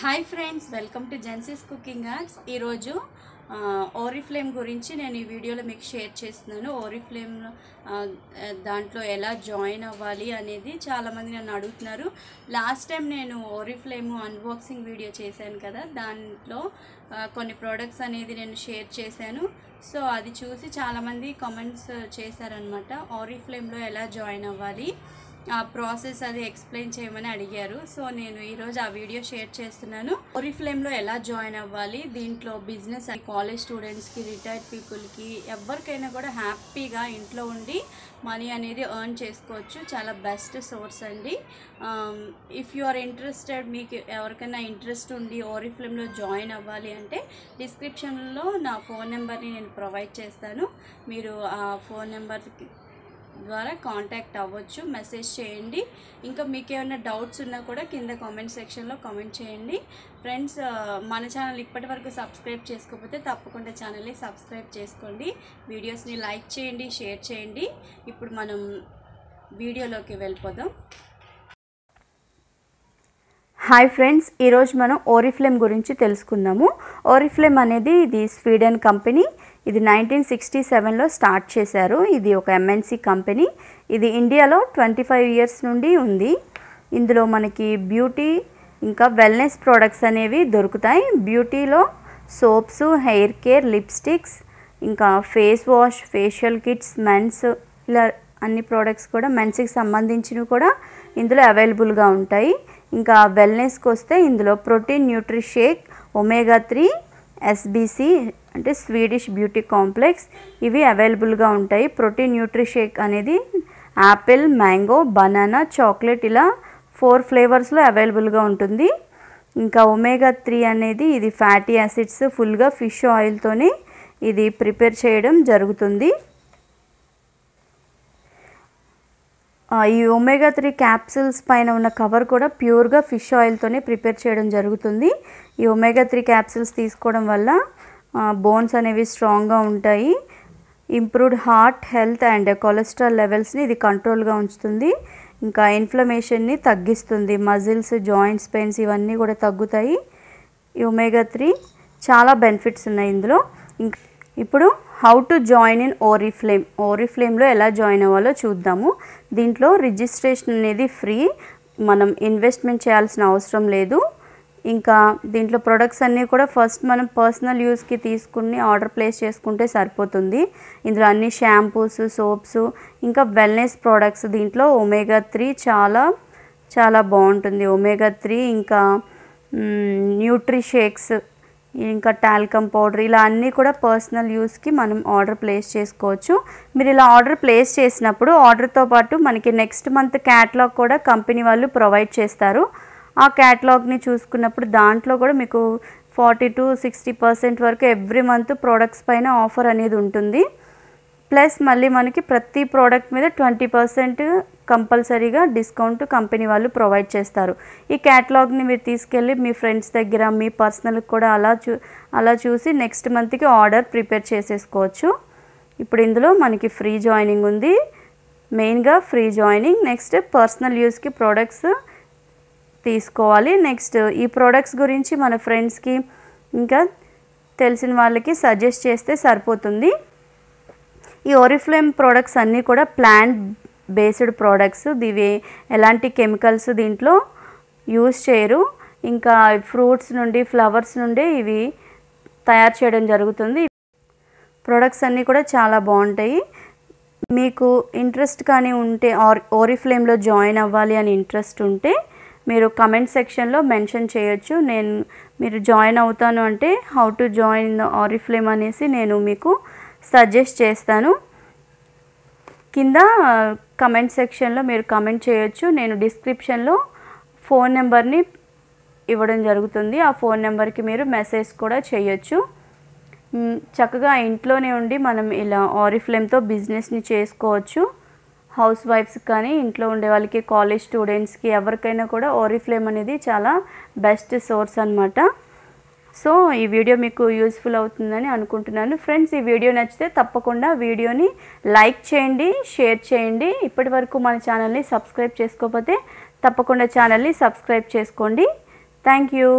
Hi friends, welcome to Jency's cooking arts. ఈరోజు Oriflame గురించి నేను ఈ వీడియోలో మీకు షేర్ చేస్తున్నాను. ఓరిఫ్లేమ్ దాంట్లో ఎలా జాయిన్ అవ్వాలి అనేది చాలామంది నన్ను అడుగుతున్నారు. లాస్ట్ టైం నేను ఓరిఫ్లేమ్ అన్బాక్సింగ్ వీడియో చేశాను కదా, దాంట్లో కొన్ని ప్రోడక్ట్స్ అనేది నేను షేర్ చేశాను. సో అది చూసి చాలామంది కామెంట్స్ చేశారనమాట, ఓరిఫ్లేమ్లో ఎలా జాయిన్ అవ్వాలి, ఆ ప్రాసెస్ అది ఎక్స్ప్లెయిన్ చేయమని అడిగారు. సో నేను ఈరోజు ఆ వీడియో షేర్ చేస్తున్నాను. ఓరిఫ్లేమ్లో ఎలా జాయిన్ అవ్వాలి, దీంట్లో బిజినెస్ కాలేజ్ స్టూడెంట్స్కి, రిటైర్డ్ పీపుల్కి, ఎవరికైనా కూడా హ్యాపీగా ఇంట్లో ఉండి మనీ అనేది ఎర్న్ చేసుకోవచ్చు. చాలా బెస్ట్ సోర్స్ అండి. ఇఫ్ యు ఆర్ ఇంట్రెస్టెడ్, మీకు ఎవరికైనా ఇంట్రెస్ట్ ఉండి ఓరిఫ్లేమ్లో జాయిన్ అవ్వాలి అంటే డిస్క్రిప్షన్లో నా ఫోన్ నెంబర్ని నేను ప్రొవైడ్ చేస్తాను. మీరు ఆ ఫోన్ నెంబర్కి ద్వారా కాంటాక్ట్ అవ్వచ్చు, మెసేజ్ చేయండి. ఇంకా మీకు ఏమైనా డౌట్స్ ఉన్నా కూడా కింద కామెంట్ సెక్షన్లో కామెంట్ చేయండి. ఫ్రెండ్స్, మన ఛానల్ ఇప్పటి వరకు సబ్స్క్రైబ్ చేసుకోకపోతే తప్పకుండా ఛానల్ని సబ్స్క్రైబ్ చేసుకోండి, వీడియోస్ని లైక్ చేయండి, షేర్ చేయండి. ఇప్పుడు మనం వీడియోలోకి వెళ్ళిపోదాం. హాయ్ ఫ్రెండ్స్, ఈరోజు మనం ఓరిఫ్లేమ్ గురించి తెలుసుకుందాము. ఓరిఫ్లేమ్ అనేది ఇది స్వీడన్ కంపెనీ. ఇది 1967లో స్టార్ట్ చేశారు. ఇది ఒక ఎంఎన్సి కంపెనీ. ఇది ఇండియాలో 25 ఇయర్స్ నుండి ఉంది. ఇందులో మనకి బ్యూటీ ఇంకా వెల్నెస్ ప్రోడక్ట్స్ అనేవి దొరుకుతాయి. బ్యూటీలో సోప్స్, హెయిర్ కేర్, లిప్స్టిక్స్, ఇంకా face wash, facial kits, mens, ఇలా అన్ని ప్రోడక్ట్స్ కూడా మెన్స్కి సంబంధించినవి కూడా ఇందులో అవైలబుల్గా ఉంటాయి. ఇంకా వెల్నెస్కి వస్తే ఇందులో protein nutri shake, omega 3, SBC అంటే స్వీడిష్ బ్యూటీ కాంప్లెక్స్, ఇవి అవైలబుల్గా ఉంటాయి. ప్రోటీన్ న్యూట్రి షేక్ అనేది యాపిల్, మ్యాంగో, బనానా, చాక్లెట్, ఇలా 4 ఫ్లేవర్స్లో అవైలబుల్గా ఉంటుంది. ఇంకా ఒమేగా 3 అనేది ఇది ఫ్యాటీ యాసిడ్స్ ఫుల్గా ఫిష్ ఆయిల్తోనే ఇది ప్రిపేర్ చేయడం జరుగుతుంది. ఈ ఒమేగా 3 క్యాప్సూల్స్ పైన ఉన్న కవర్ కూడా ప్యూర్గా ఫిష్ ఆయిల్తోనే ప్రిపేర్ చేయడం జరుగుతుంది. ఈ ఒమేగా 3 క్యాప్సూల్స్ తీసుకోవడం వల్ల బోన్స్ అనేవి స్ట్రాంగ్గా ఉంటాయి. Improved heart health and cholesterol లెవెల్స్ని ఇది కంట్రోల్గా ఉంచుతుంది. ఇంకా ఇన్ఫ్లమేషన్ని తగ్గిస్తుంది. మజిల్స్, జాయింట్స్ పెయిన్స్ ఇవన్నీ కూడా తగ్గుతాయి. ఈ ఒమేగా 3 చాలా బెనిఫిట్స్ ఉన్నాయి ఇందులో. ఇప్పుడు how to join in Oriflame, ఓరిఫ్లేమ్లో ఎలా జాయిన్ అవ్వాలో చూద్దాము. దీంట్లో రిజిస్ట్రేషన్ అనేది ఫ్రీ, మనం ఇన్వెస్ట్మెంట్ చేయాల్సిన అవసరం లేదు. ఇంకా దీంట్లో ప్రొడక్ట్స్ అన్నీ కూడా ఫస్ట్ మనం పర్సనల్ యూస్కి తీసుకుని ఆర్డర్ ప్లేస్ చేసుకుంటే సరిపోతుంది. ఇందులో అన్ని షాంపూస్, సోప్స్, ఇంకా వెల్నెస్ ప్రోడక్ట్స్. దీంట్లో ఒమేగా 3 చాలా చాలా బాగుంటుంది. ఒమేగా 3 ఇంకా న్యూట్రి షేక్స్, ఇంకా టాల్కమ్ పౌడర్, ఇలా అన్నీ కూడా పర్సనల్ యూస్కి మనం ఆర్డర్ ప్లేస్ చేసుకోవచ్చు. మీరు ఇలా ఆర్డర్ ప్లేస్ చేసినప్పుడు ఆర్డర్తో పాటు మనకి నెక్స్ట్ మంత్ క్యాటలాగ్ కూడా కంపెనీ వాళ్ళు ప్రొవైడ్ చేస్తారు. ఆ క్యాటలాగ్ని చూసుకున్నప్పుడు దాంట్లో కూడా మీకు 40 to 60% వరకు ఎవ్రీ మంత్ ప్రోడక్ట్స్ పైన ఆఫర్ అనేది ఉంటుంది. ప్లస్ మళ్ళీ మనకి ప్రతి ప్రోడక్ట్ మీద 20% కంపల్సరీగా డిస్కౌంట్ కంపెనీ వాళ్ళు ప్రొవైడ్ చేస్తారు. ఈ క్యాటలాగ్ని మీరు తీసుకెళ్ళి మీ ఫ్రెండ్స్ దగ్గర, మీ పర్సనల్కి కూడా అలా చూసి నెక్స్ట్ మంత్కి ఆర్డర్ ప్రిపేర్ చేసేసుకోవచ్చు. ఇప్పుడు ఇందులో మనకి ఫ్రీ జాయినింగ్ ఉంది, మెయిన్గా ఫ్రీ జాయినింగ్. నెక్స్ట్ పర్సనల్ యూస్కి ప్రోడక్ట్స్ తీసుకోవాలి. నెక్స్ట్ ఈ ప్రోడక్ట్స్ గురించి మన ఫ్రెండ్స్కి ఇంకా తెలిసిన వాళ్ళకి సజెస్ట్ చేస్తే సరిపోతుంది. ఈ ఓరిఫ్లేమ్ ప్రోడక్ట్స్ అన్నీ కూడా ప్లాంట్ బేస్డ్ ప్రోడక్ట్స్. ఇవి ఎలాంటి కెమికల్స్ దీంట్లో యూజ్ చేయరు. ఇంకా ఫ్రూట్స్ నుండి, ఫ్లవర్స్ నుండి ఇవి తయారు చేయడం జరుగుతుంది. ప్రోడక్ట్స్ అన్నీ కూడా చాలా బాగుంటాయి. మీకు ఇంట్రెస్ట్ కానీ ఉంటే, ఓరిఫ్లేమ్లో జాయిన్ అవ్వాలి అని ఇంట్రెస్ట్ ఉంటే మీరు కమెంట్ సెక్షన్లో మెన్షన్ చేయొచ్చు. మీరు జాయిన్ అవుతాను అంటే how to join the Oriflame అనేసి నేను మీకు సజెస్ట్ చేస్తాను. కింద కమెంట్ సెక్షన్లో మీరు కమెంట్ చేయొచ్చు. నేను డిస్క్రిప్షన్లో ఫోన్ నెంబర్ని ఇవ్వడం జరుగుతుంది. ఆ ఫోన్ నెంబర్కి మీరు మెసేజ్ కూడా చేయొచ్చు. చక్కగా ఇంట్లోనే ఉండి మనం ఇలా ఓరిఫ్లేమ్తో బిజినెస్ని చేసుకోవచ్చు. హౌస్ వైఫ్స్ కానీ, ఇంట్లో ఉండే వాళ్ళకి, కాలేజ్ స్టూడెంట్స్కి, ఎవరికైనా కూడా ఓరిఫ్లేమ్ అనేది చాలా బెస్ట్ సోర్స్ అన్నమాట. సో ఈ వీడియో మీకు యూస్ఫుల్ అవుతుందని అనుకుంటున్నాను. ఫ్రెండ్స్, ఈ వీడియో నచ్చితే తప్పకుండా వీడియోని లైక్ చేయండి, షేర్ చేయండి. ఇప్పటి వరకు మన ఛానల్ని సబ్స్క్రైబ్ చేసుకోకపోతే తప్పకుండా ఛానల్ని సబ్స్క్రైబ్ చేసుకోండి. Thank you.